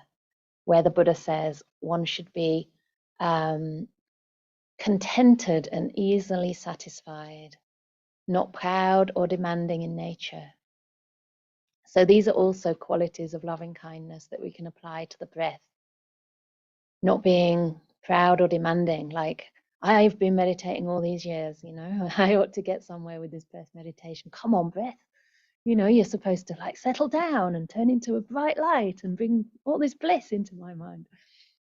where the Buddha says one should be contented and easily satisfied, not proud or demanding in nature. So these are also qualities of loving kindness that we can apply to the breath. Not being proud or demanding, like, I've been meditating all these years, you know, I ought to get somewhere with this breath meditation. Come on, breath, You're supposed to like settle down and turn into a bright light and bring all this bliss into my mind.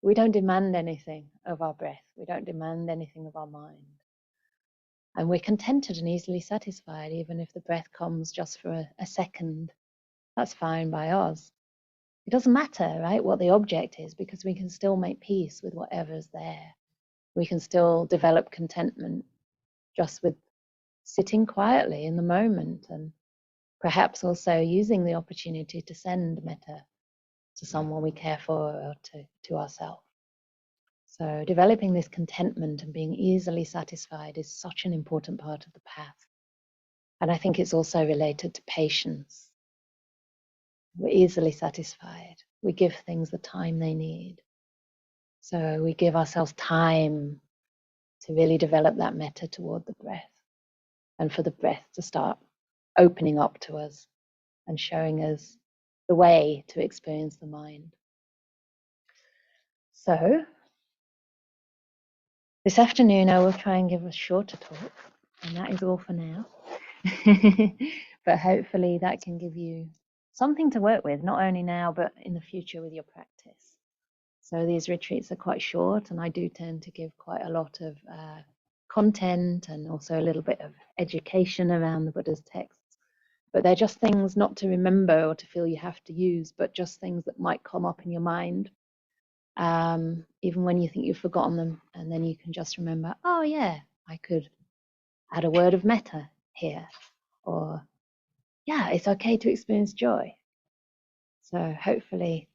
We don't demand anything of our breath. We don't demand anything of our mind. And we're contented and easily satisfied, even if the breath comes just for a second. That's fine by us. It doesn't matter, right, what the object is, because we can still make peace with whatever's there. We can still develop contentment just with sitting quietly in the moment, and perhaps also using the opportunity to send metta to someone we care for or to ourselves. So developing this contentment and being easily satisfied is such an important part of the path. And I think it's also related to patience. We're easily satisfied. We give things the time they need. So we give ourselves time to really develop that metta toward the breath, and for the breath to start opening up to us and showing us the way to experience the mind. So this afternoon I will try and give a shorter talk, and that is all for now. But hopefully that can give you something to work with, not only now but in the future with your practice. So these retreats are quite short, and I do tend to give quite a lot of content and also a little bit of education around the Buddha's texts. But they're just things not to remember or to feel you have to use, but just things that might come up in your mind, even when you think you've forgotten them, and then you can just remember, oh yeah, I could add a word of metta here, or yeah, it's okay to experience joy. So hopefully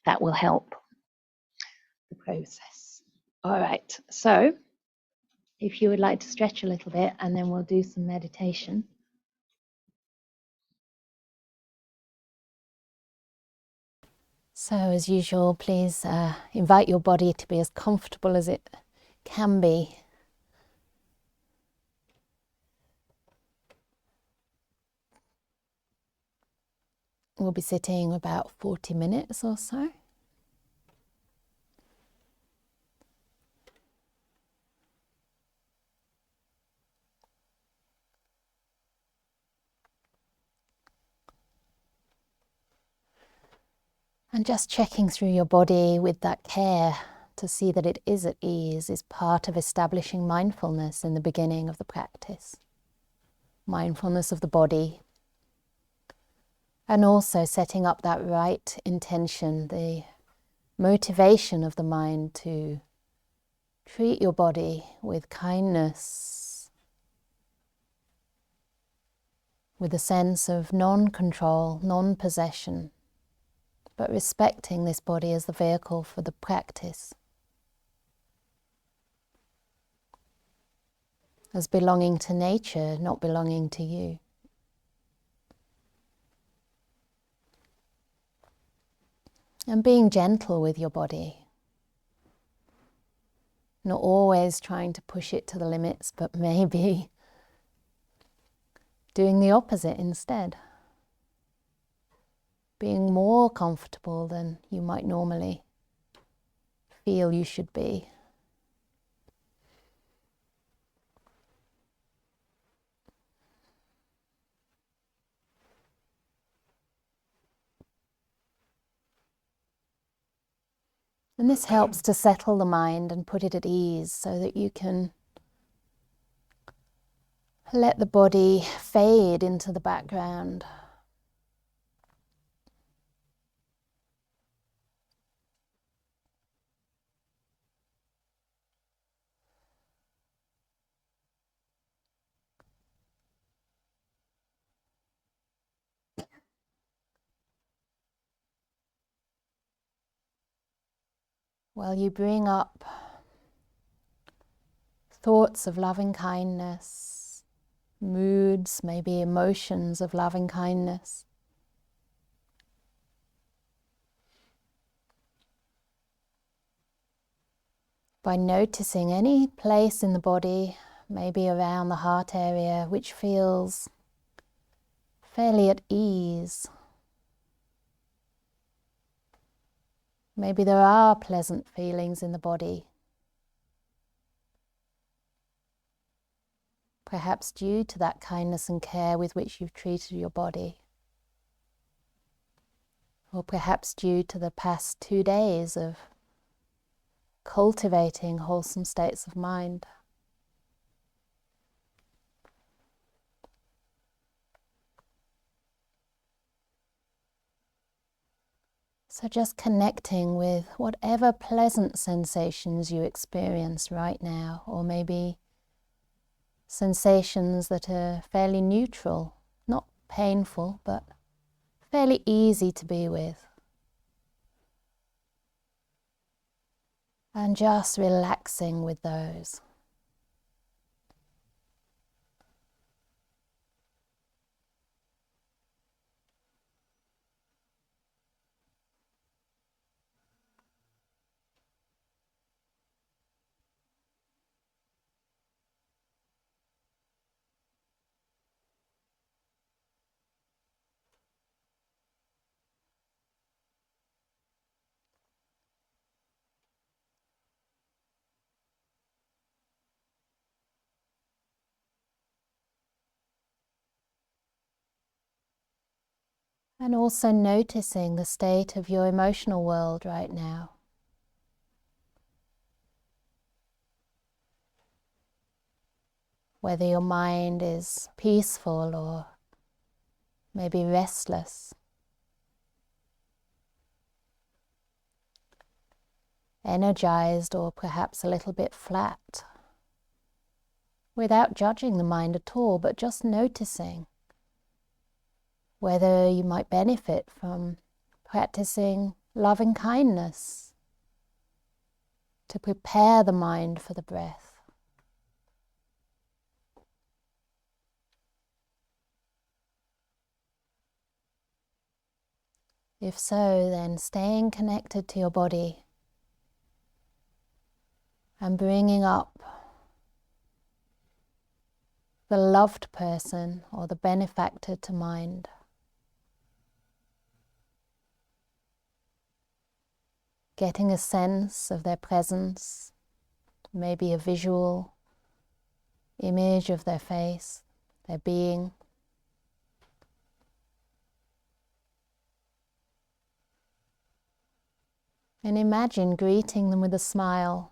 that will help the process. All right, so if you would like to stretch a little bit, and then we'll do some meditation. So as usual, please invite your body to be as comfortable as it can be. We'll be sitting about 40 minutes or so. And just checking through your body with that care to see that it is at ease is part of establishing mindfulness in the beginning of the practice. Mindfulness of the body. And also setting up that right intention, the motivation of the mind to treat your body with kindness, with a sense of non-control, non-possession, but respecting this body as the vehicle for the practice, as belonging to nature, not belonging to you. And being gentle with your body, not always trying to push it to the limits, but maybe doing the opposite instead. Being more comfortable than you might normally feel you should be. And this helps to settle the mind and put it at ease so that you can let the body fade into the background. While you bring up thoughts of loving kindness, moods, maybe emotions of loving kindness. By noticing any place in the body, maybe around the heart area, which feels fairly at ease. Maybe there are pleasant feelings in the body. perhaps due to that kindness and care with which you've treated your body, or perhaps due to the past 2 days of cultivating wholesome states of mind. So just connecting with whatever pleasant sensations you experience right now, or maybe sensations that are fairly neutral, not painful, but fairly easy to be with. And just relaxing with those. And also noticing the state of your emotional world right now. Whether your mind is peaceful or maybe restless. Energized or perhaps a little bit flat. Without judging the mind at all, but just noticing whether you might benefit from practicing loving kindness to prepare the mind for the breath. If so, then staying connected to your body and bringing up the loved person or the benefactor to mind. Getting a sense of their presence, maybe a visual image of their face, their being. And imagine greeting them with a smile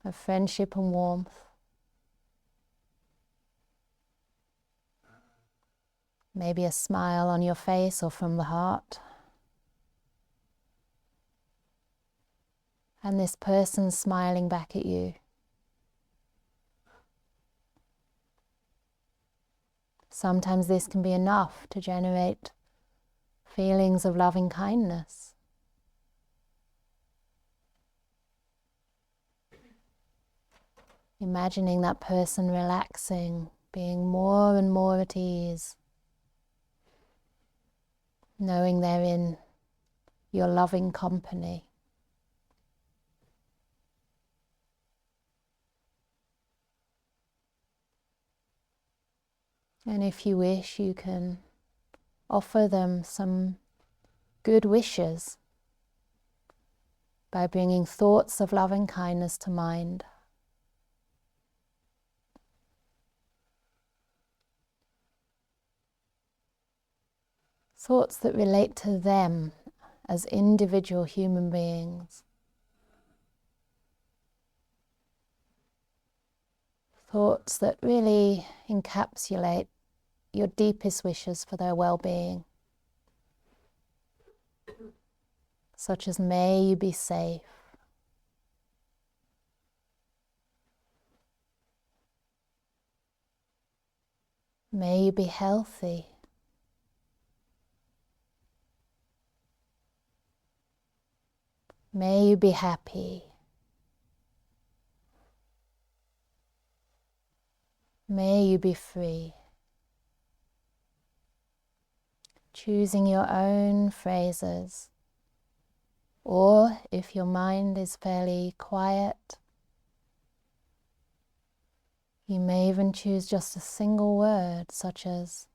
of friendship and warmth. Maybe a smile on your face or from the heart. And this person smiling back at you. Sometimes this can be enough to generate feelings of loving kindness. Imagining that person relaxing, being more and more at ease, knowing they're in your loving company. And if you wish, you can offer them some good wishes by bringing thoughts of loving kindness to mind. Thoughts that relate to them as individual human beings. Thoughts that really encapsulate your deepest wishes for their well-being. Such as, may you be safe. May you be healthy. May you be happy. May you be free. Choosing your own phrases, or if your mind is fairly quiet, you may even choose just a single word, such as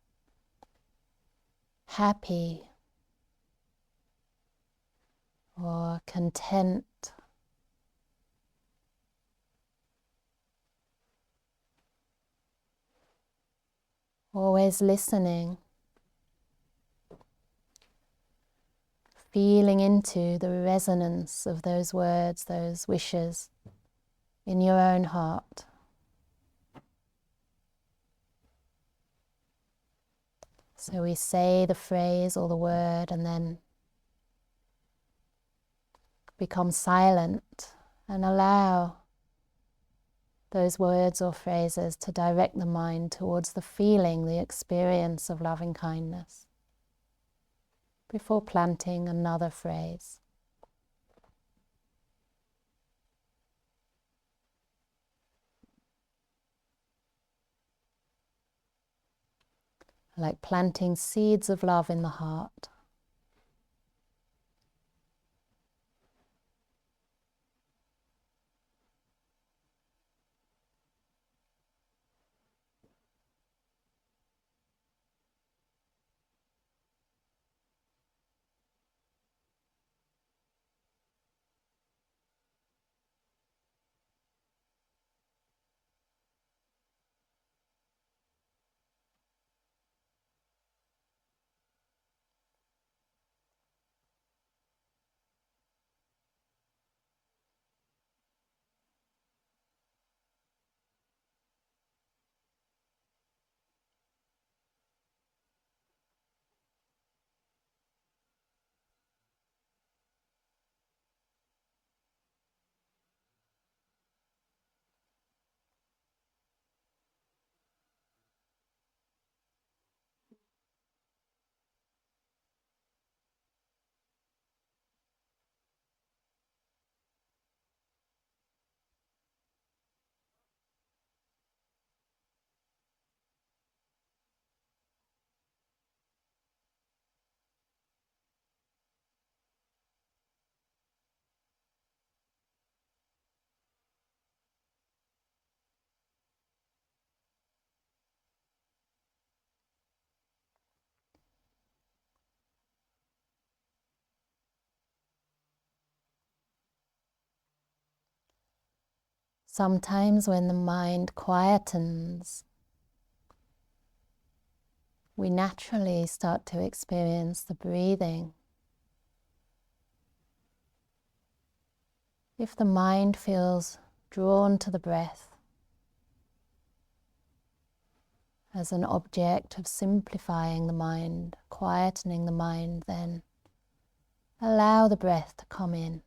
happy or content. Always listening, feeling into the resonance of those words, those wishes in your own heart. So we say the phrase or the word and then become silent and allow those words or phrases to direct the mind towards the feeling, the experience of loving kindness, before planting another phrase. Like planting seeds of love in the heart. Sometimes when the mind quietens, we naturally start to experience the breathing. If the mind feels drawn to the breath as an object of simplifying the mind, quietening the mind, then allow the breath to come in.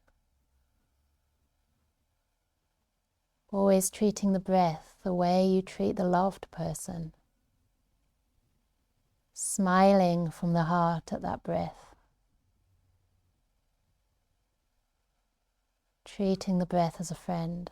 Always treating the breath the way you treat the loved person. Smiling from the heart at that breath. Treating the breath as a friend.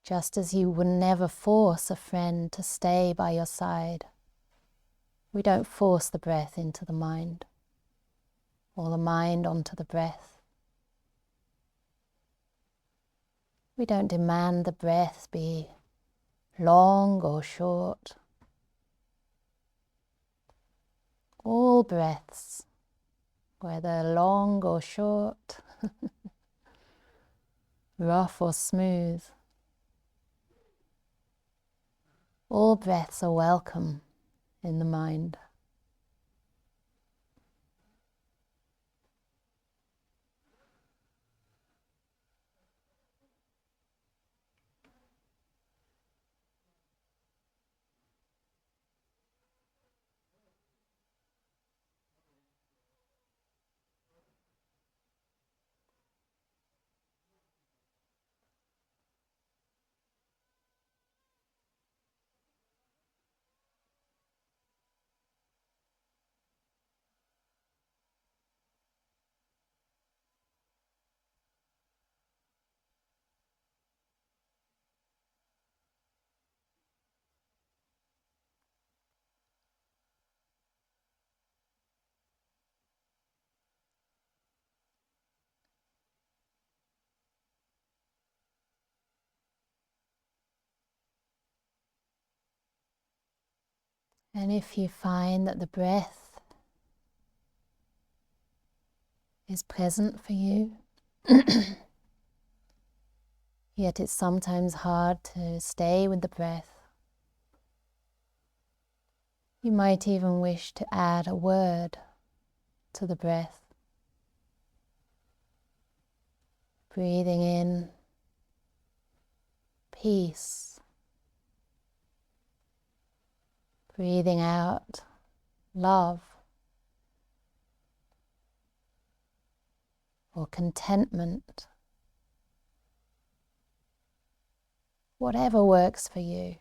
Just as you would never force a friend to stay by your side, we don't force the breath into the mind, or the mind onto the breath. We don't demand the breath be long or short. All breaths, whether long or short, rough or smooth, all breaths are welcome in the mind. And if you find that the breath is present for you, yet it's sometimes hard to stay with the breath, you might even wish to add a word to the breath. Breathing in peace, breathing out love or contentment, whatever works for you.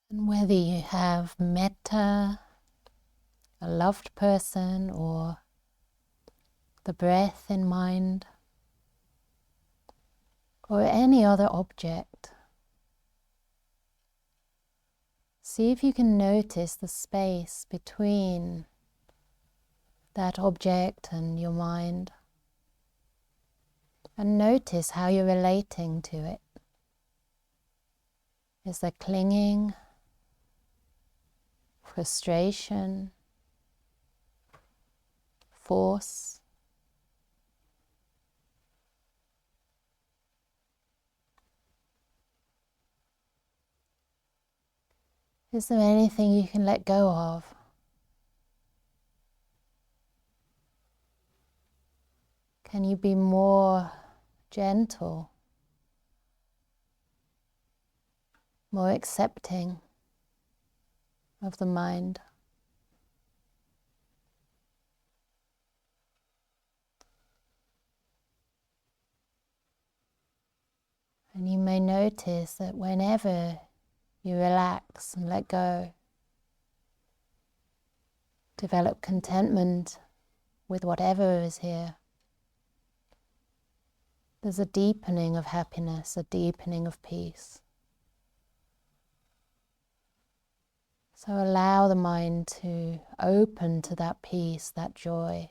And whether you have metta, a loved person, or the breath in mind, or any other object, see if you can notice the space between that object and your mind, and notice how you're relating to it. Is there clinging, frustration, force? Is there anything you can let go of? Can you be more gentle, more accepting of the mind? And you may notice that whenever you relax and let go, develop contentment with whatever is here, there's a deepening of happiness, a deepening of peace. So allow the mind to open to that peace, that joy.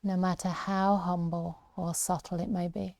No matter how humble or subtle it may be.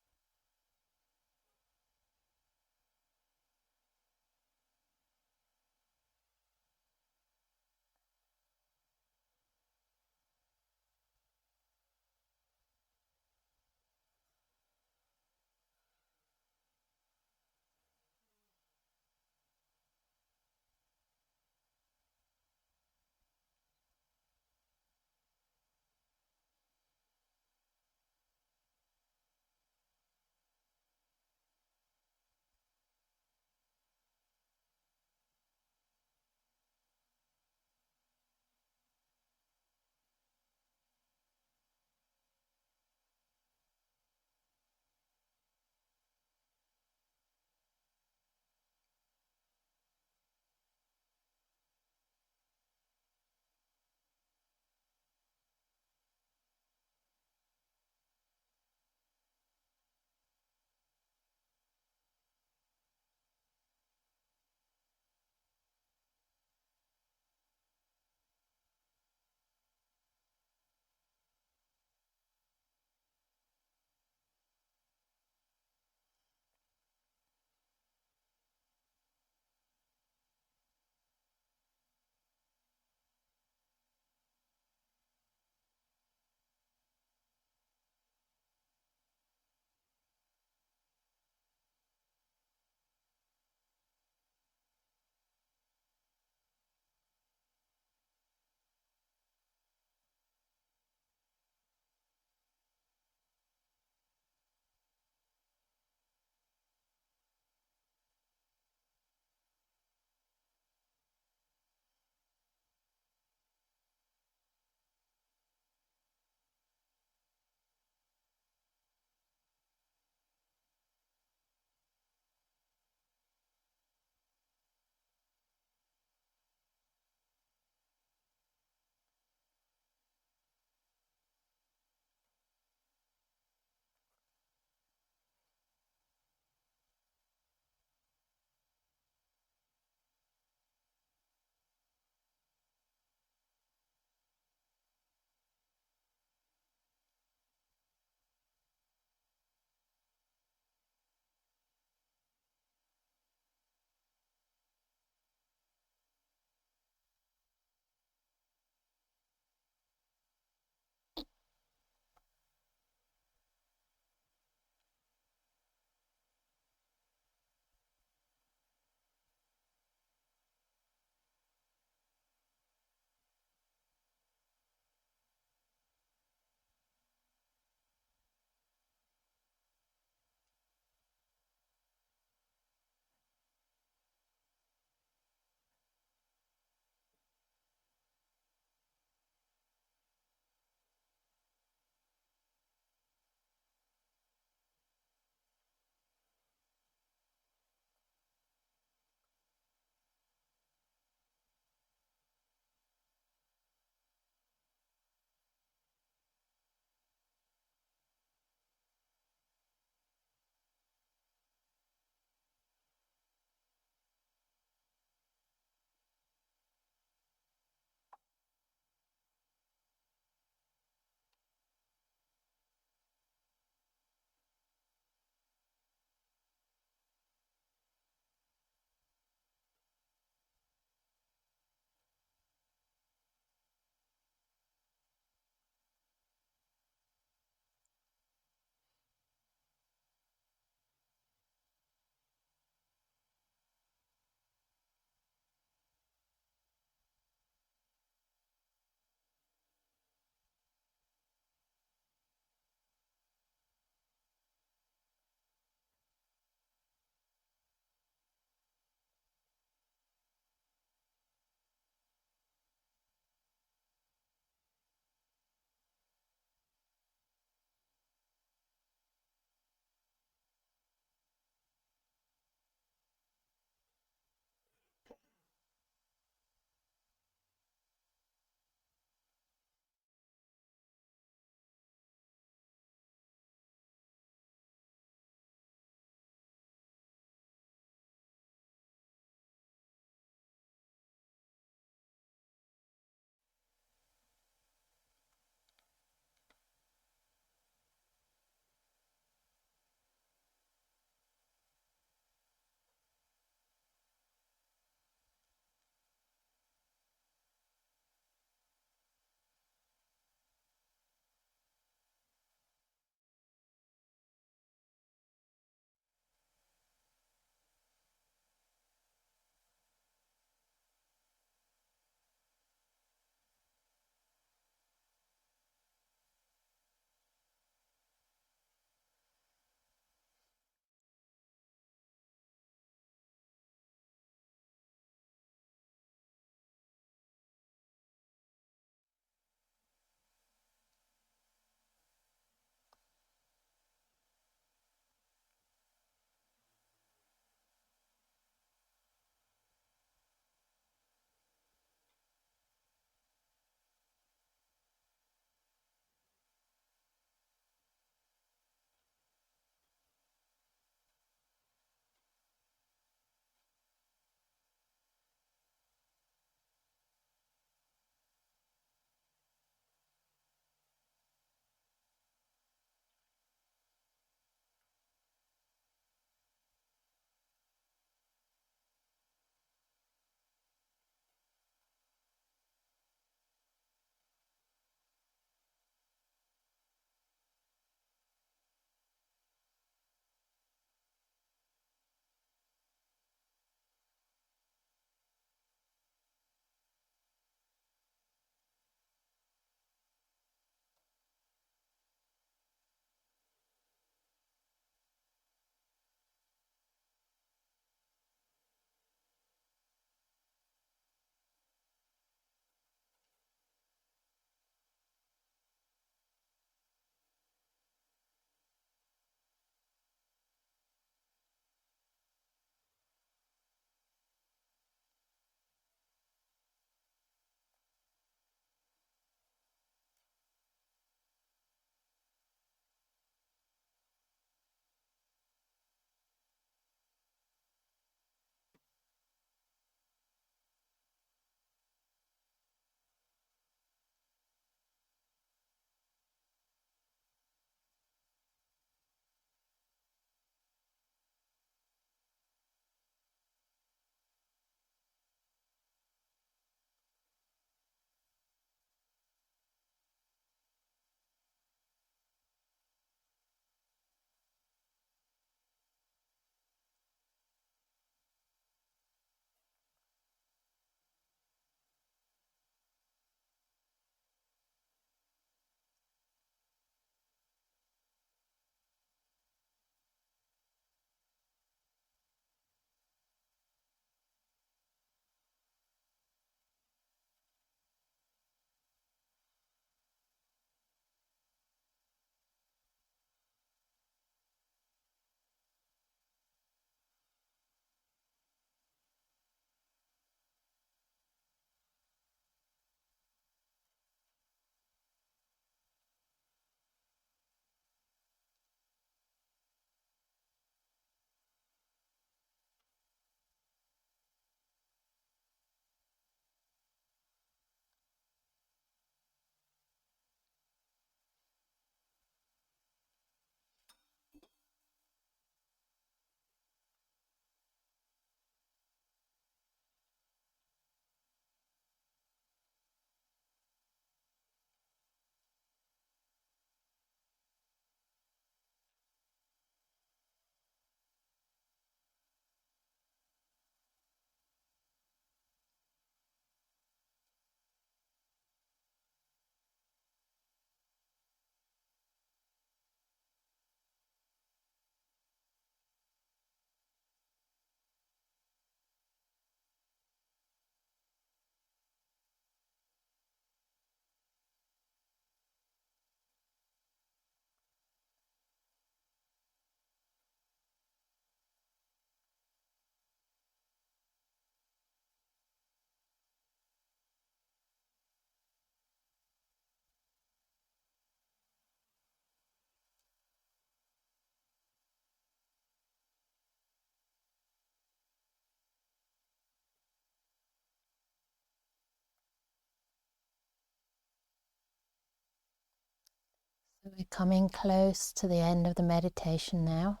We're coming close to the end of the meditation now.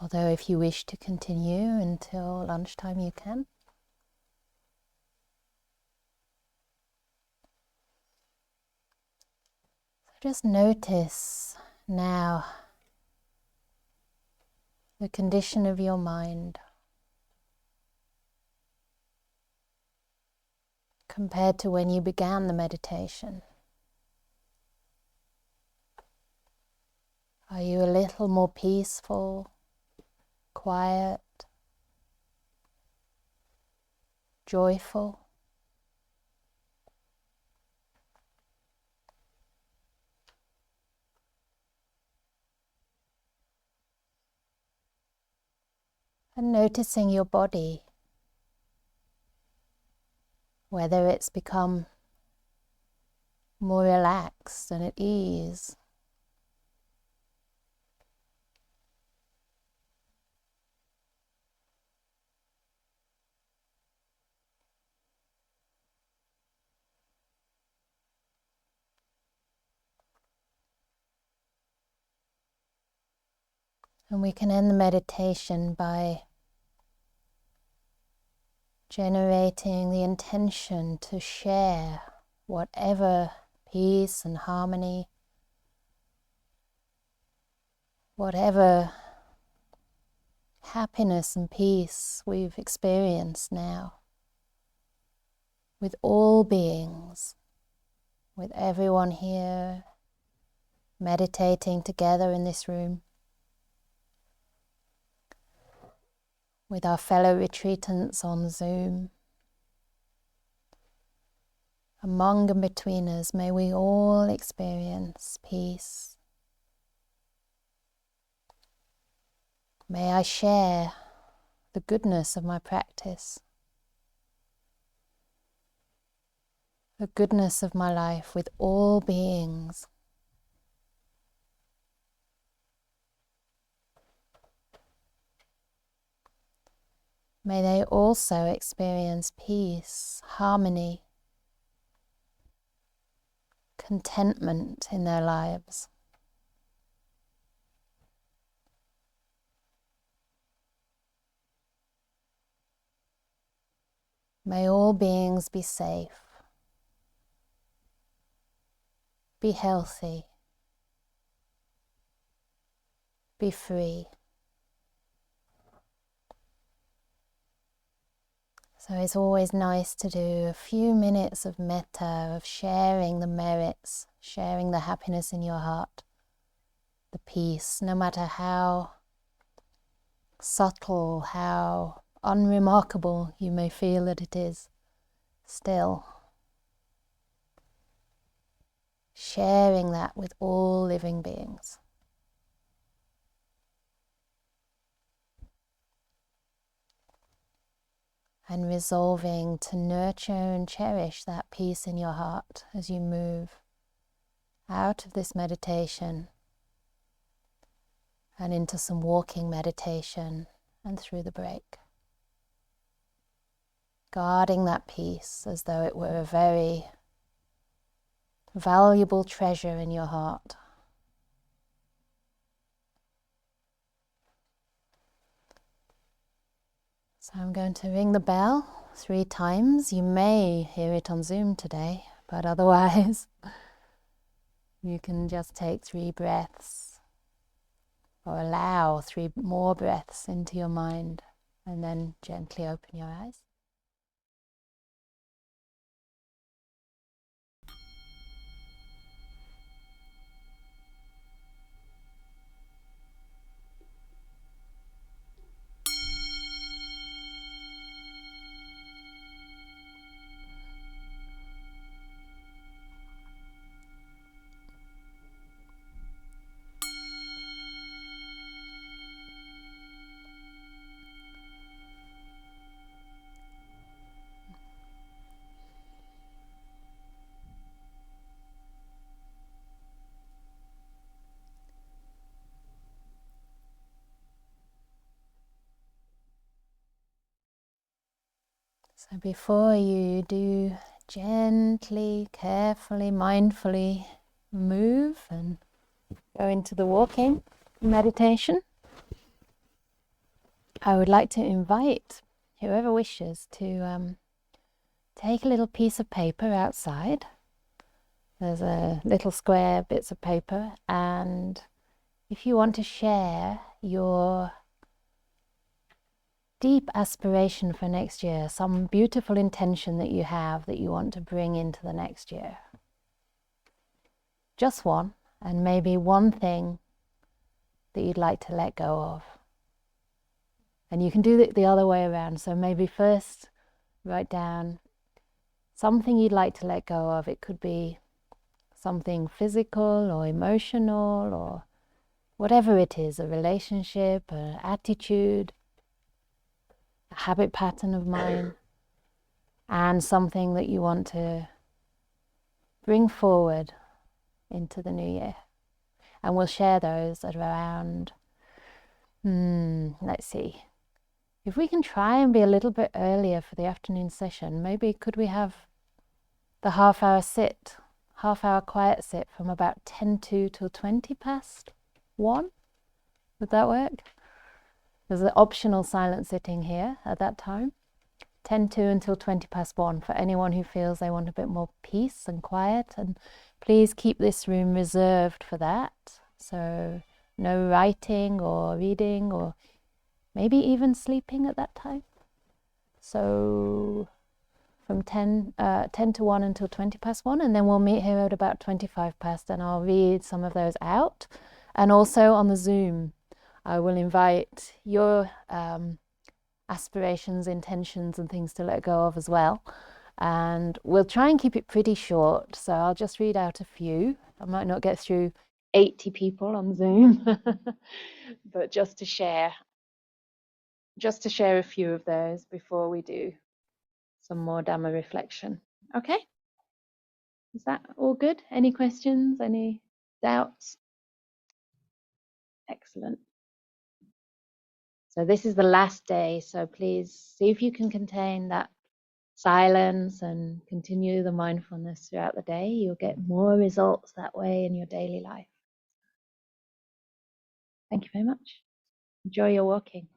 Although if you wish to continue until lunchtime, you can. So just notice now the condition of your mind compared to when you began the meditation. Are you a little more peaceful, quiet, joyful? And noticing your body, whether it's become more relaxed and at ease. And we can end the meditation by generating the intention to share whatever peace and harmony, whatever happiness and peace we've experienced now, with all beings, with everyone here meditating together in this room, with our fellow retreatants on Zoom. Among and between us, may we all experience peace. May I share the goodness of my practice, the goodness of my life with all beings. May they also experience peace, harmony, contentment in their lives. May all beings be safe, be healthy, be free. So it's always nice to do a few minutes of metta, of sharing the merits, sharing the happiness in your heart, the peace, no matter how subtle, how unremarkable you may feel that it is, still sharing that with all living beings. And resolving to nurture and cherish that peace in your heart as you move out of this meditation and into some walking meditation and through the break. Guarding that peace as though it were a very valuable treasure in your heart. So I'm going to ring the bell 3 times. You may hear it on Zoom today, but otherwise you can just take 3 breaths or allow 3 more breaths into your mind and then gently open your eyes. So before you do gently, carefully, mindfully move and go into the walking meditation, I would like to invite whoever wishes to take a little piece of paper outside. There's a little square bits of paper, and if you want to share your deep aspiration for next year, some beautiful intention that you have that you want to bring into the next year. Just one, and maybe one thing that you'd like to let go of. And you can do it the other way around. So maybe first write down something you'd like to let go of. It could be something physical or emotional or whatever it is, a relationship, an attitude, a habit pattern of mind, and something that you want to bring forward into the new year. And we'll share those at around, let's see, if we can try and be a little bit earlier for the afternoon session, maybe could we have the half-hour quiet sit from about 10 to till 20 past 1? Would that work? There's an optional silent sitting here at that time. 10 to until 20 past 1 for anyone who feels they want a bit more peace and quiet. And please keep this room reserved for that. So no writing or reading or maybe even sleeping at that time. So from 10 to 1 until 20 past 1, and then we'll meet here at about 25 past, and I'll read some of those out. And also on the Zoom, I will invite your aspirations, intentions and things to let go of as well. And we'll try and keep it pretty short, so I'll just read out a few. I might not get through 80 people on Zoom, but just to share a few of those before we do some more Dhamma reflection. Okay? Is that all good? Any questions? Any doubts? Excellent. So this is the last day, so please see if you can contain that silence and continue the mindfulness throughout the day. You'll get more results that way in your daily life. Thank you very much. Enjoy your walking.